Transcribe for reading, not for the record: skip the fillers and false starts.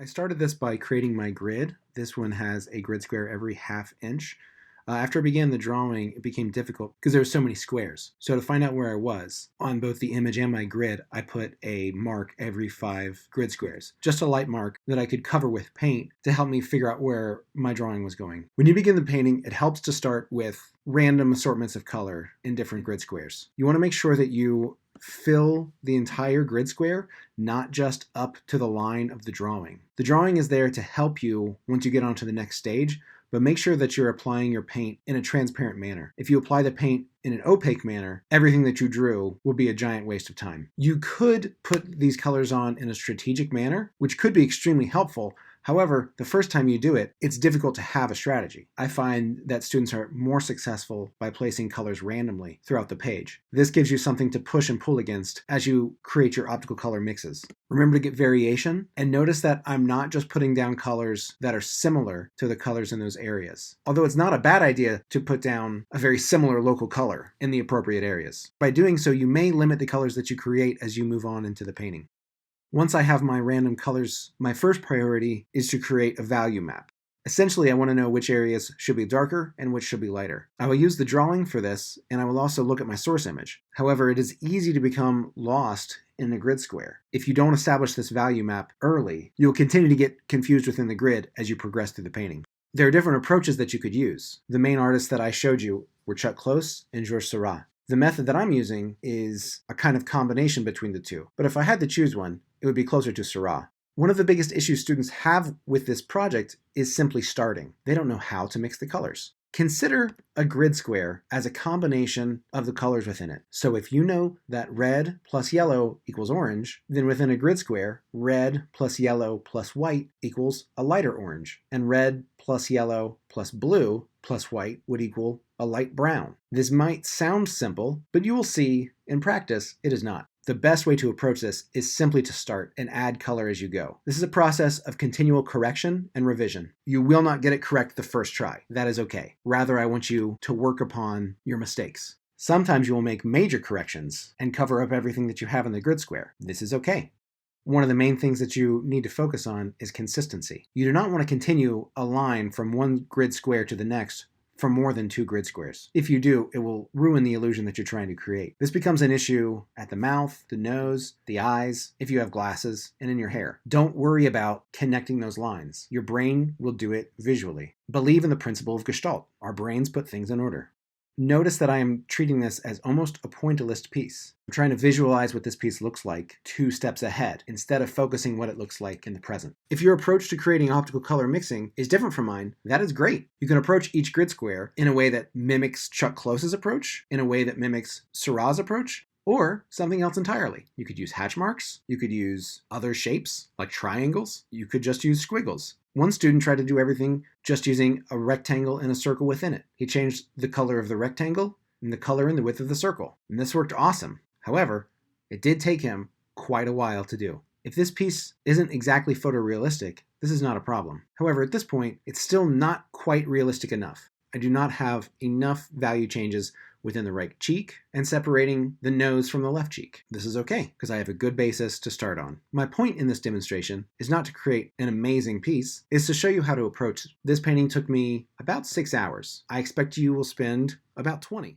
I started this by creating my grid. This one has a grid square every half inch. After I began the drawing, it became difficult because there were so many squares. So to find out where I was on both the image and my grid, I put a mark every 5 grid squares, just a light mark that I could cover with paint to help me figure out where my drawing was going. When you begin the painting, it helps to start with random assortments of color in different grid squares. You want to make sure that you fill the entire grid square, not just up to the line of the drawing. The drawing is there to help you once you get onto the next stage, but make sure that you're applying your paint in a transparent manner. If you apply the paint in an opaque manner, everything that you drew will be a giant waste of time. You could put these colors on in a strategic manner, which could be extremely helpful. However, the first time you do it, it's difficult to have a strategy. I find that students are more successful by placing colors randomly throughout the page. This gives you something to push and pull against as you create your optical color mixes. Remember to get variation, and notice that I'm not just putting down colors that are similar to the colors in those areas. Although it's not a bad idea to put down a very similar local color in the appropriate areas. By doing so, you may limit the colors that you create as you move on into the painting. Once I have my random colors, my first priority is to create a value map. Essentially, I want to know which areas should be darker and which should be lighter. I will use the drawing for this, and I will also look at my source image. However, it is easy to become lost in the grid square. If you don't establish this value map early, you'll continue to get confused within the grid as you progress through the painting. There are different approaches that you could use. The main artists that I showed you were Chuck Close and Georges Seurat. The method that I'm using is a kind of combination between the two, but if I had to choose one, it would be closer to Seurat. One of the biggest issues students have with this project is simply starting. They don't know how to mix the colors. Consider a grid square as a combination of the colors within it. So if you know that red plus yellow equals orange, then within a grid square, red plus yellow plus white equals a lighter orange, and red plus yellow plus blue plus white would equal a light brown. This might sound simple, but you will see in practice it is not. The best way to approach this is simply to start and add color as you go. This is a process of continual correction and revision. You will not get it correct the first try. That is okay. Rather, I want you to work upon your mistakes. Sometimes you will make major corrections and cover up everything that you have in the grid square. This is okay. One of the main things that you need to focus on is consistency. You do not want to continue a line from one grid square to the next for more than 2 grid squares. If you do, it will ruin the illusion that you're trying to create. This becomes an issue at the mouth, the nose, the eyes, if you have glasses, and in your hair. Don't worry about connecting those lines. Your brain will do it visually. Believe in the principle of Gestalt. Our brains put things in order. Notice that I am treating this as almost a pointillist piece. I'm trying to visualize what this piece looks like 2 steps ahead, instead of focusing what it looks like in the present. If your approach to creating optical color mixing is different from mine, that is great. You can approach each grid square in a way that mimics Chuck Close's approach, in a way that mimics Seurat's approach, or something else entirely. You could use hatch marks, you could use other shapes, like triangles, you could just use squiggles. One student tried to do everything just using a rectangle and a circle within it. He changed the color of the rectangle and the color and the width of the circle, and this worked awesome. However, it did take him quite a while to do. If this piece isn't exactly photorealistic, this is not a problem. However, at this point, it's still not quite realistic enough. I do not have enough value changes within the right cheek and separating the nose from the left cheek. This is okay, because I have a good basis to start on. My point in this demonstration is not to create an amazing piece, it's to show you how to approach it. This painting took me about 6 hours. I expect you will spend about 20.